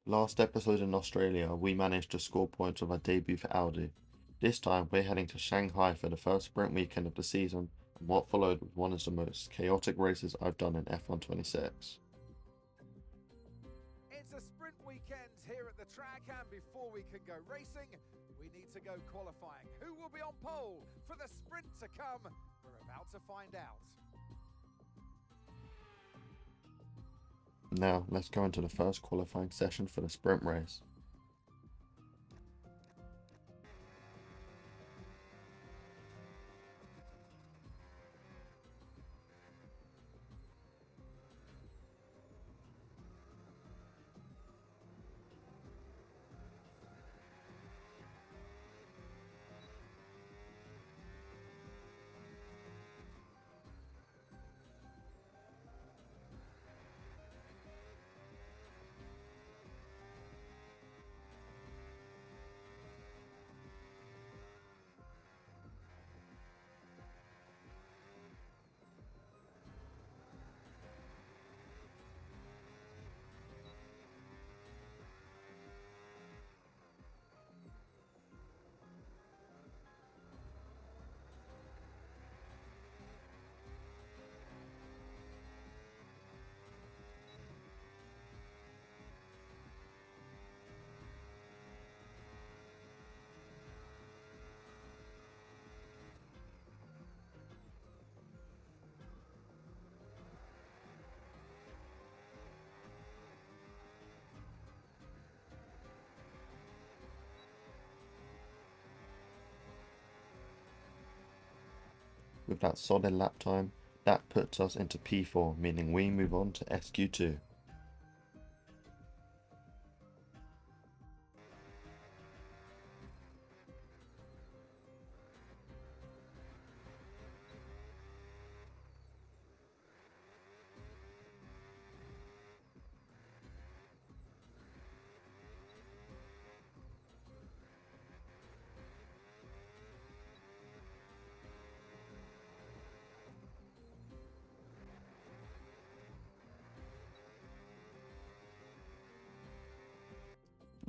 Last episode in Australia, we managed to score points with our debut for Audi. This time, we're heading to Shanghai for the first sprint weekend of the season, and what followed was one of the most chaotic races I've done in F1 26. It's a sprint weekend here at the track, and before we can go racing, we need to go qualifying. Who will be on pole for the sprint to come? We're about to find out. Now, let's go into the first qualifying session for the sprint race. With that solid lap time, that puts us into P4, meaning we move on to SQ2.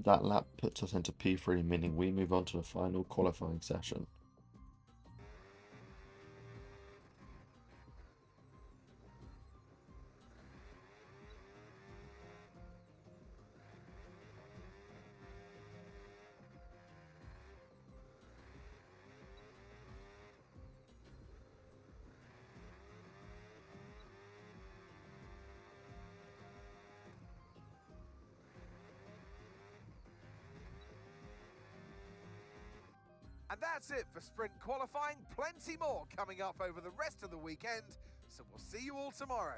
That lap puts us into P3, meaning we move on to the final qualifying session. And that's it for sprint qualifying. Plenty more coming up over the rest of the weekend, so we'll see you all tomorrow.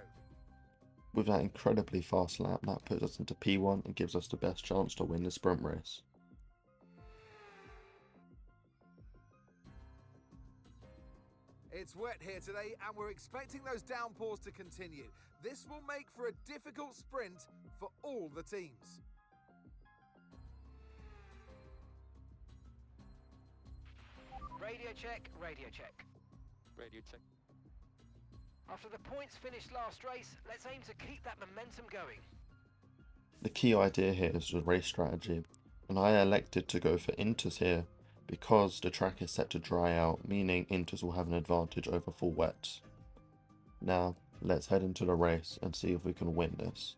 With that incredibly fast lap, that puts us into P1 and gives us the best chance to win the sprint race. It's wet here today, and we're expecting those downpours to continue. This will make for a difficult sprint for all the teams. Radio check, radio check. Radio check. After the points finished last race, let's aim to keep that momentum going. The key idea here is the race strategy, and I elected to go for inters here because the track is set to dry out, meaning inters will have an advantage over full wets. Now, let's head into the race and see if we can win this.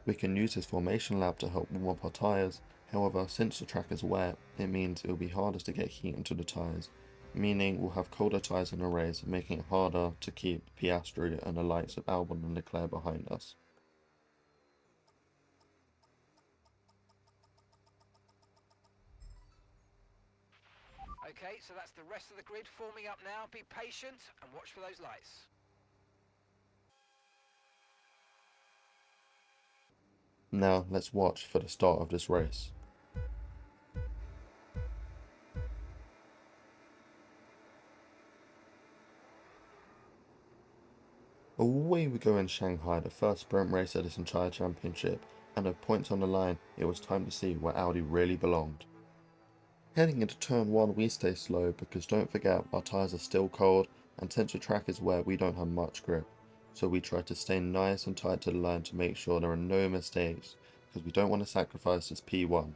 We can use this formation lap to help warm up our tyres, however since the track is wet, it means it will be hardest to get heat into the tyres, meaning we'll have colder tyres in the race, making it harder to keep Piastri and the likes of Albon and Leclerc behind us. Okay, so that's the rest of the grid forming up now. Be patient and watch for those lights. Now let's watch for the start of this race. Away we go in Shanghai, the first sprint race of this entire championship, and with points on the line, it was time to see where Audi really belonged. Heading into turn 1 we stay slow because don't forget our tyres are still cold and since the track is wet we don't have much grip, so we try to stay nice and tight to the line to make sure there are no mistakes because we don't want to sacrifice this P1.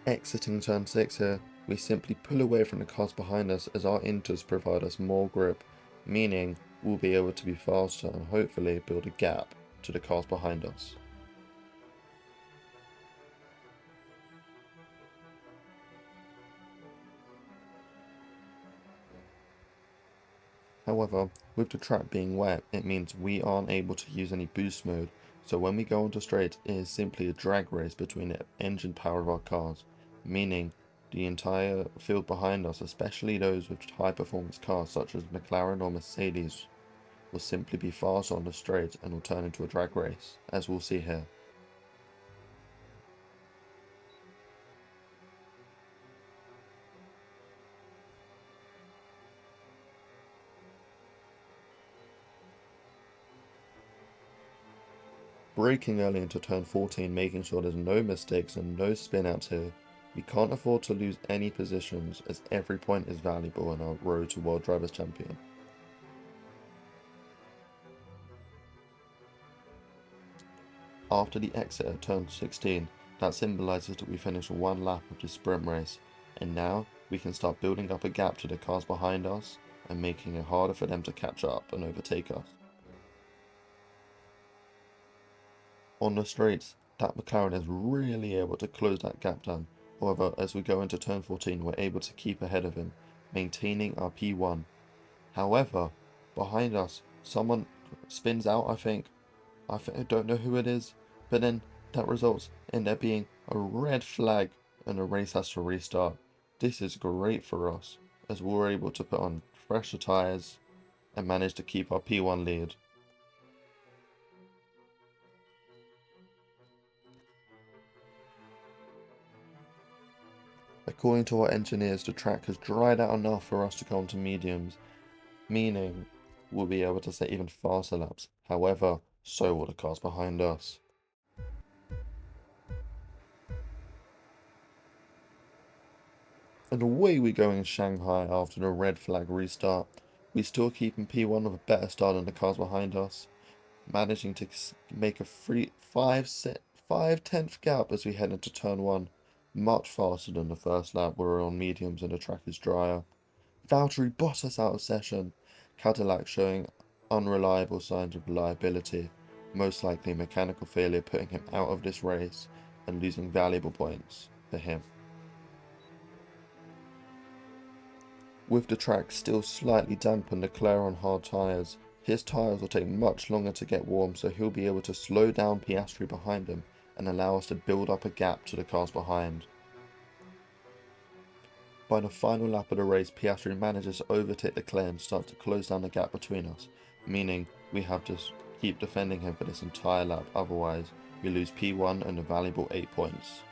Exiting turn 6 here, we simply pull away from the cars behind us as our inters provide us more grip, meaning we'll be able to be faster and hopefully build a gap to the cars behind us. However, with the track being wet, it means we aren't able to use any boost mode, so when we go onto straight, it is simply a drag race between the engine power of our cars, meaning the entire field behind us, especially those with high performance cars such as McLaren or Mercedes, will simply be faster on the straight and will turn into a drag race, as we'll see here. Braking early into turn 14, making sure there's no mistakes and no spin outs here. We can't afford to lose any positions as every point is valuable in our road to World Drivers' Champion. After the exit at turn 16, that symbolises that we finish one lap of the sprint race, and now we can start building up a gap to the cars behind us and making it harder for them to catch up and overtake us. On the straights, that McLaren is really able to close that gap down. However, as we go into turn 14, we're able to keep ahead of him, maintaining our P1. However, behind us, someone spins out, I think. I don't know who it is, but then that results in there being a red flag and the race has to restart. This is great for us, as we're able to put on fresher tyres and manage to keep our P1 lead. According to our engineers, the track has dried out enough for us to go onto mediums, meaning we'll be able to set even faster laps. However, so will the cars behind us. And away we go in Shanghai after the red flag restart. We still keep in P1 with a better start than the cars behind us, managing to make a 5/10th gap as we head into turn 1, much faster than the first lap where we're on mediums and the track is drier. Valtteri Bottas out of session, Cadillac showing unreliable signs of reliability, most likely mechanical failure putting him out of this race and losing valuable points for him. With the track still slightly damp and Leclerc on hard tyres, his tyres will take much longer to get warm, so he'll be able to slow down Piastri behind him and allow us to build up a gap to the cars behind. By the final lap of the race, Piastri manages to overtake Leclerc and starts to close down the gap between us, meaning we have to keep defending him for this entire lap, otherwise we lose P1 and a valuable 8 points.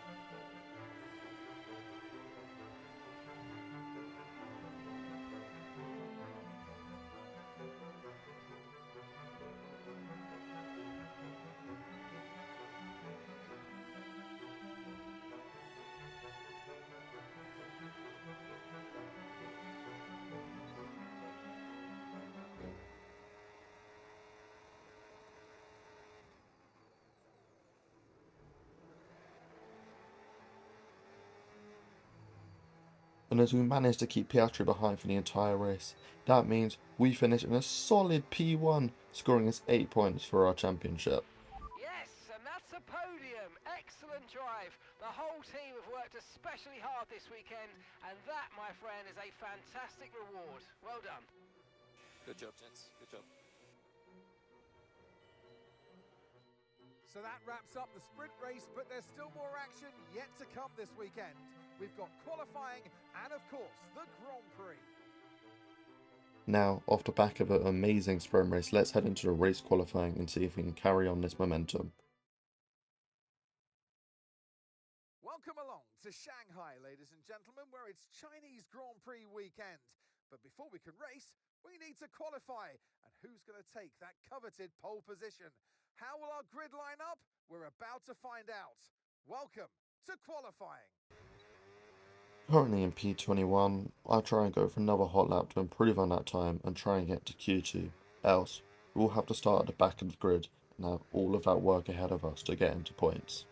And as we manage to keep Piastri behind for the entire race, that means we finish in a solid P1, scoring us 8 points for our championship. Yes, and that's a podium. Excellent drive. The whole team have worked especially hard this weekend, and that, my friend, is a fantastic reward. Well done. Good job, gents. Good job. So that wraps up the sprint race, but there's still more action yet to come this weekend. We've got qualifying and, of course, the Grand Prix. Now, off the back of an amazing sprint race, let's head into the race qualifying and see if we can carry on this momentum. Welcome along to Shanghai, ladies and gentlemen, where it's Chinese Grand Prix weekend. But before we can race, we need to qualify. And who's going to take that coveted pole position? How will our grid line up? We're about to find out. Welcome to qualifying. Currently in P21, I'll try and go for another hot lap to improve on that time and try and get to Q2. Else, we'll have to start at the back of the grid and have all of that work ahead of us to get into points.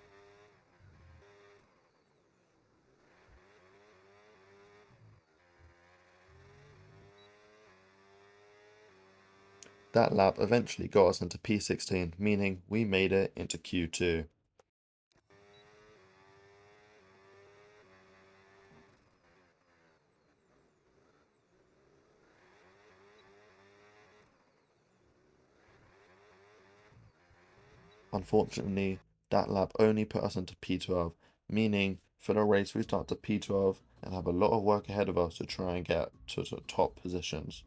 That lap eventually got us into P16, meaning we made it into Q2. Unfortunately, that lap only put us into P12, meaning for the race we start to P12 and have a lot of work ahead of us to try and get to the top positions.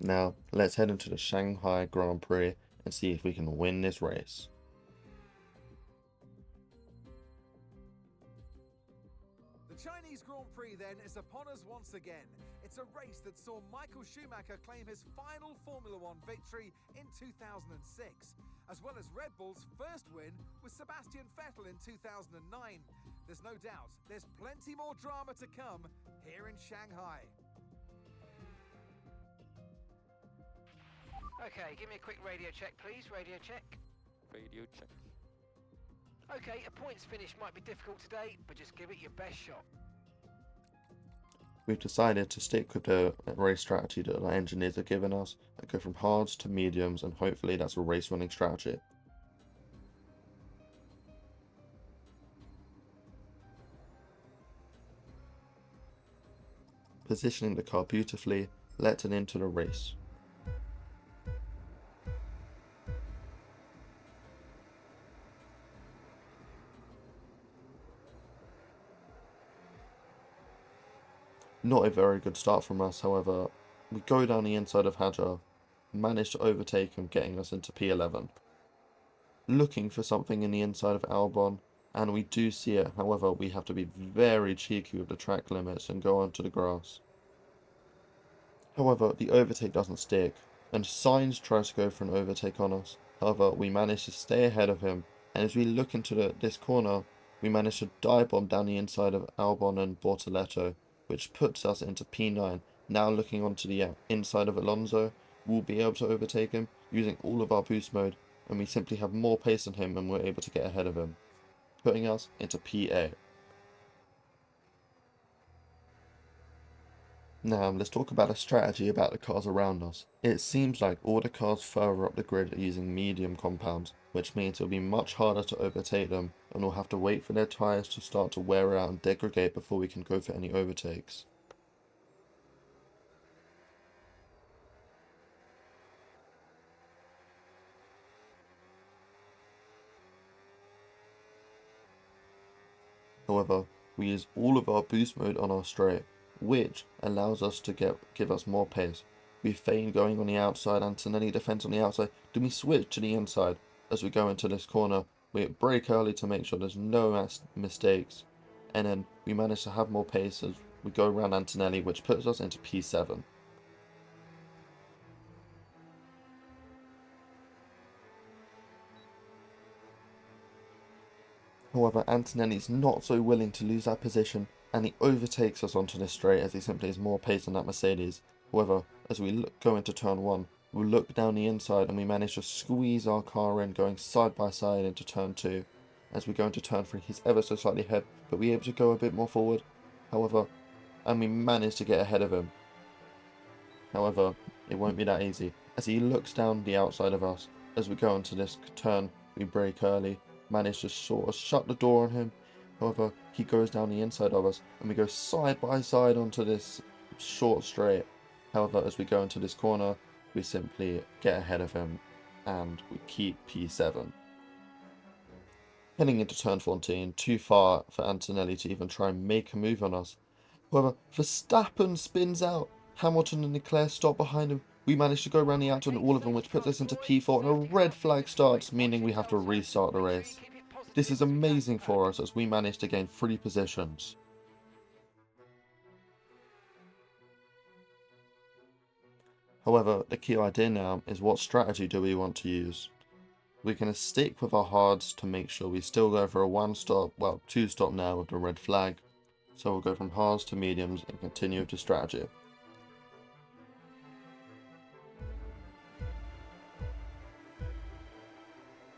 Now, let's head into the Shanghai Grand Prix and see if we can win this race. The Chinese Grand Prix then is upon us once again. It's a race that saw Michael Schumacher claim his final Formula One victory in 2006, as well as Red Bull's first win with Sebastian Vettel in 2009. There's no doubt there's plenty more drama to come here in Shanghai. Okay, give me a quick radio check, please. Radio check. Radio check. Okay, a points finish might be difficult today, but just give it your best shot. We've decided to stick with the race strategy that our engineers have given us and go from hards to mediums, and hopefully that's a race winning strategy. Positioning the car beautifully lets it into the race. Not a very good start from us, however. We go down the inside of Hadjar, manage to overtake him, getting us into P11. Looking for something in the inside of Albon, and we do see it, however we have to be very cheeky with the track limits and go onto the grass. However, the overtake doesn't stick, and Sainz tries to go for an overtake on us. However, we manage to stay ahead of him, and as we look into this corner, we manage to dive bomb down the inside of Albon and Bortoleto, which puts us into P9. Now looking onto the inside of Alonso, we'll be able to overtake him using all of our boost mode, and we simply have more pace than him and we're able to get ahead of him, putting us into PA. Now let's talk about a strategy about the cars around us. It seems like all the cars further up the grid are using medium compounds, which means it'll be much harder to overtake them, and we'll have to wait for their tyres to start to wear out and degrade before we can go for any overtakes. However, we use all of our boost mode on our straight, which allows us to give us more pace. We feign going on the outside, Antonelli defends on the outside, then we switch to the inside. As we go into this corner, we brake early to make sure there's no mistakes, and then we manage to have more pace as we go around Antonelli, which puts us into P7. However, Antonelli's not so willing to lose that position, and he overtakes us onto this straight as he simply has more pace than that Mercedes. However, as we go into turn 1, we'll look down the inside and we manage to squeeze our car in, going side by side into turn 2. As we go into turn 3, he's ever so slightly ahead, but we're able to go a bit more forward. However, and we manage to get ahead of him. However, it won't be that easy, as he looks down the outside of us. As we go into this turn, we brake early, manage to sort of shut the door on him. However, he goes down the inside of us, and we go side by side onto this short straight. However, as we go into this corner, we simply get ahead of him, and we keep P7. Heading into turn 14, too far for Antonelli to even try and make a move on us. However, Verstappen spins out. Hamilton and Leclerc stop behind him. We manage to go around the outside and all of them, which puts us into P4, and a red flag starts, meaning we have to restart the race. This is amazing for us as we managed to gain 3 positions. However, the key idea now is what strategy do we want to use. We're going to stick with our hards to make sure we still go for a 1-stop, well 2-stop now with the red flag. So we'll go from hards to mediums and continue with the strategy.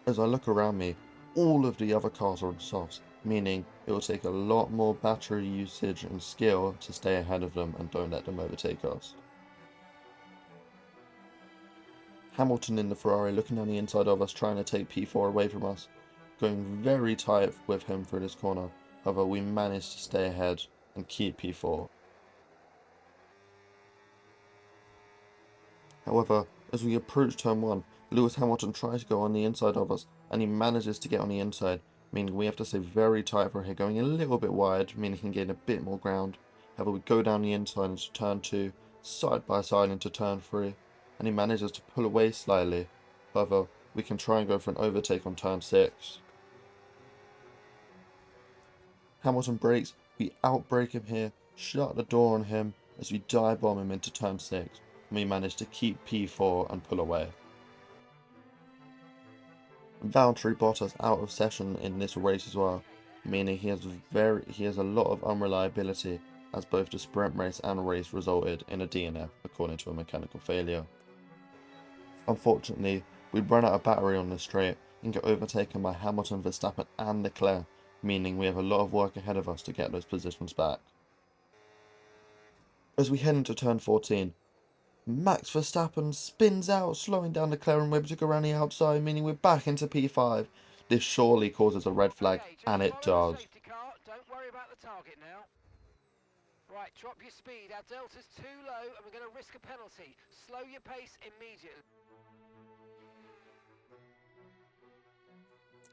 As I look around me, all of the other cars are on softs, meaning it will take a lot more battery usage and skill to stay ahead of them and don't let them overtake us. Hamilton in the Ferrari looking on the inside of us, trying to take P4 away from us, going very tight with him through this corner. However, we managed to stay ahead and keep P4. However, as we approach turn 1, Lewis Hamilton tries to go on the inside of us, and he manages to get on the inside, meaning we have to stay very tight for here, going a little bit wide, meaning he can gain a bit more ground. However, we go down the inside into turn 2, side by side into turn 3, and he manages to pull away slightly. However, we can try and go for an overtake on turn 6. Hamilton brakes, we outbrake him here, shut the door on him as we dive bomb him into turn 6, and we manage to keep P4 and pull away. Valtteri Bottas out of session in this race as well, meaning he has a lot of unreliability, as both the sprint race and race resulted in a DNF according to a mechanical failure. Unfortunately, we run out of battery on this straight and get overtaken by Hamilton, Verstappen and Leclerc, meaning we have a lot of work ahead of us to get those positions back. As we head into turn 14, Max Verstappen spins out, slowing down Leclerc, and we're able to go around the outside, meaning we're back into P5. This surely causes a red flag, and it does. Don't worry about the target now. Right, drop your speed. Our delta's too low, and we're going to risk a penalty. Slow your pace immediately.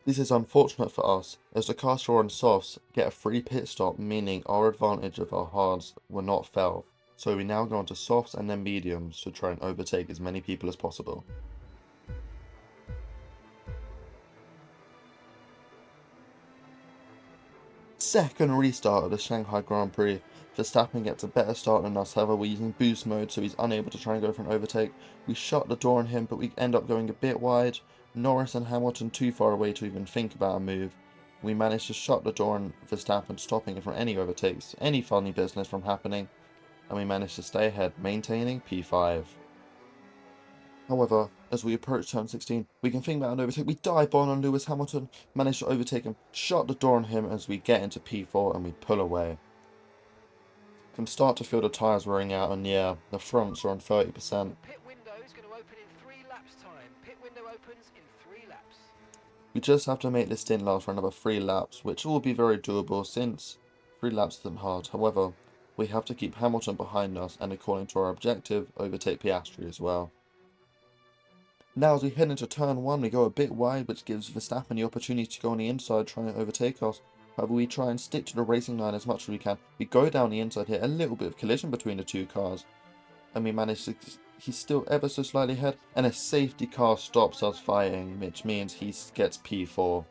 This is unfortunate for us, as the cars on softs get a free pit stop, meaning our advantage of our hards were not felt. So we now go on to softs and then mediums to try and overtake as many people as possible. Second restart of the Shanghai Grand Prix. Verstappen gets a better start than us, however we're using boost mode so he's unable to try and go for an overtake. We shut the door on him, but we end up going a bit wide. Norris and Hamilton too far away to even think about a move. We managed to shut the door on Verstappen, stopping it from any overtakes, any funny business from happening, and we managed to stay ahead, maintaining P5. However, as we approach turn 16, we can think about an overtake. We dive bomb on Lewis Hamilton, manage to overtake him, shut the door on him as we get into P4 and we pull away. Can start to feel the tyres wearing out, and yeah, the fronts are on 30%. Pit window is going to open in 3 laps time. Pit window opens in 3 laps. We just have to make this stint last for another 3 laps, which will be very doable since 3 laps isn't hard. However, we have to keep Hamilton behind us and, according to our objective, overtake Piastri as well. Now as we head into turn 1, we go a bit wide, which gives Verstappen the opportunity to go on the inside trying to overtake us. However, we try and stick to the racing line as much as we can. We go down the inside here, a little bit of collision between the two cars, and we manage to, he's still ever so slightly ahead, and a safety car stops us fighting, which means he gets P4.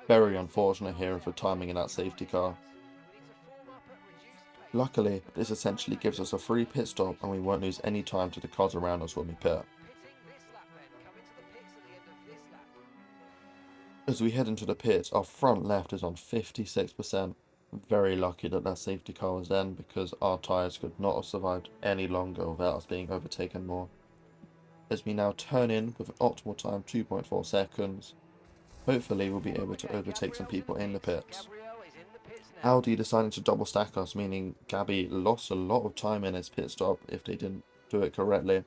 Very unfortunate here for timing in that safety car. Luckily, this essentially gives us a free pit stop and we won't lose any time to the cars around us when we pit. As we head into the pits, our front left is on 56%. Very lucky that that safety car was then, because our tyres could not have survived any longer without us being overtaken more. As we now turn in with an optimal time 2.4 seconds, hopefully we'll be able to overtake some people in the pits. Audi decided to double stack us, meaning Gabby lost a lot of time in his pit stop if they didn't do it correctly.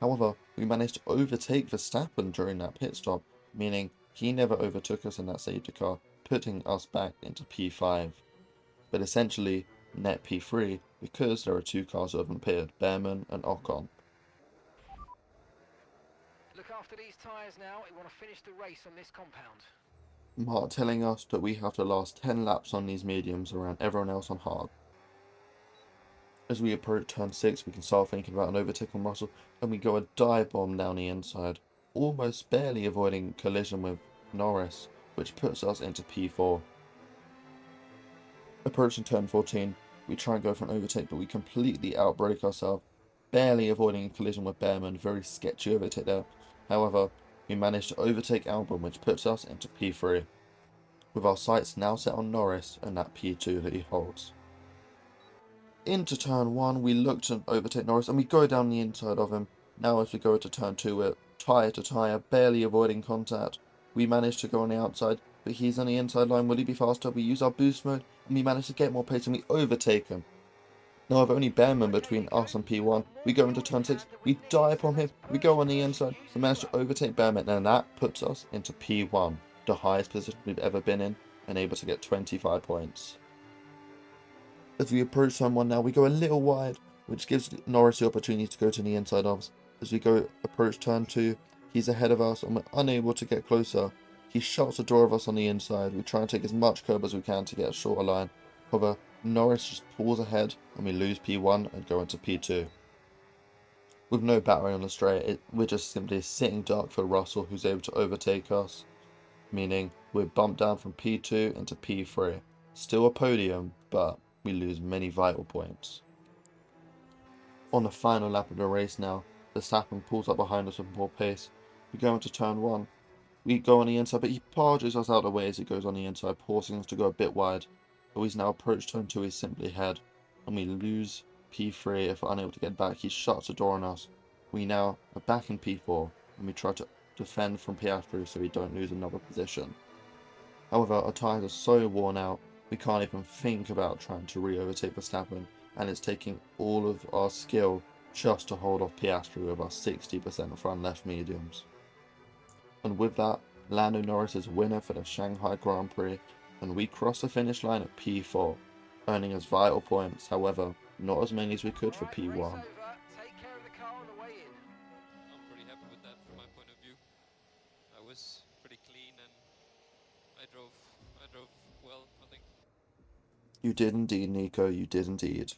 However, we managed to overtake Verstappen during that pit stop, meaning he never overtook us in that safety car, putting us back into P5. But essentially, net P3 because there are 2 cars that haven't pitted, Behrman and Ocon. Look after these tyres now, we want to finish the race on this compound. Mark telling us that we have to last 10 laps on these mediums around everyone else on hard. As we approach turn 6, we can start thinking about an overtake on Russell, and we go a dive bomb down the inside, almost barely avoiding collision with Norris, which puts us into P4. Approaching turn 14, we try and go for an overtake, but we completely outbrake ourselves, barely avoiding a collision with Behrman. Very sketchy overtake there. However, we managed to overtake Albon, which puts us into P3, with our sights now set on Norris and that P2 that he holds. Into turn 1, we look to overtake Norris and we go down the inside of him. Now as we go into turn 2, we're tyre to tyre, barely avoiding contact. We manage to go on the outside, but he's on the inside line. Will he be faster? We use our boost mode and we manage to get more pace and we overtake him. Now with only Behrman between us and P1, we go into turn 6, we die upon him, we go on the inside, we manage to overtake Behrman, and that puts us into P1, the highest position we've ever been in, and able to get 25 points. As we approach turn 1 now, we go a little wide, which gives Norris the opportunity to go to the inside of us. As we approach turn 2, he's ahead of us and we're unable to get closer. He shuts the door of us on the inside. We try and take as much curb as we can to get a shorter line. However, Norris just pulls ahead and we lose P1 and go into P2. With no battery on the straight, we're just simply a sitting duck for Russell, who's able to overtake us, meaning we're bumped down from P2 into P3. Still a podium, but we lose many vital points. On the final lap of the race now, Verstappen pulls up behind us with more pace. We go into turn 1. We go on the inside, but he barges us out of the way as he goes on the inside, forcing us to go a bit wide. But he's now approached turn 2, he's simply ahead, and we lose P3 if we're unable to get back. He shuts the door on us. We now are back in P4, and we try to defend from Piastri so we don't lose another position. However, our tyres are so worn out, we can't even think about trying to re-overtake Verstappen, and it's taking all of our skill just to hold off Piastri with our 60% front left mediums. And with that, Lando Norris is winner for the Shanghai Grand Prix, and we cross the finish line at P4, earning us vital points, however, not as many as we could for P1. Take care of the car on the way in. I'm pretty happy with that from my point of view. I was pretty clean and I drove well, I think. You did indeed, Nico, you did indeed.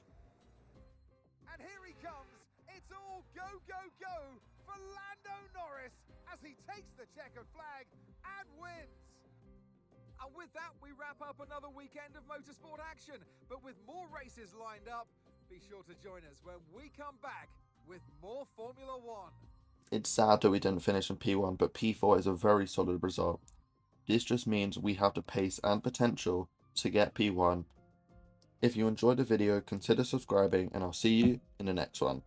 And here he comes. It's all go, go, go for Lando Norris as he takes the checkered flag and wins. And with that, we wrap up another weekend of motorsport action. But with more races lined up, be sure to join us when we come back with more Formula One. It's sad that we didn't finish in P1, but P4 is a very solid result. This just means we have the pace and potential to get P1. If you enjoyed the video, consider subscribing, and I'll see you in the next one.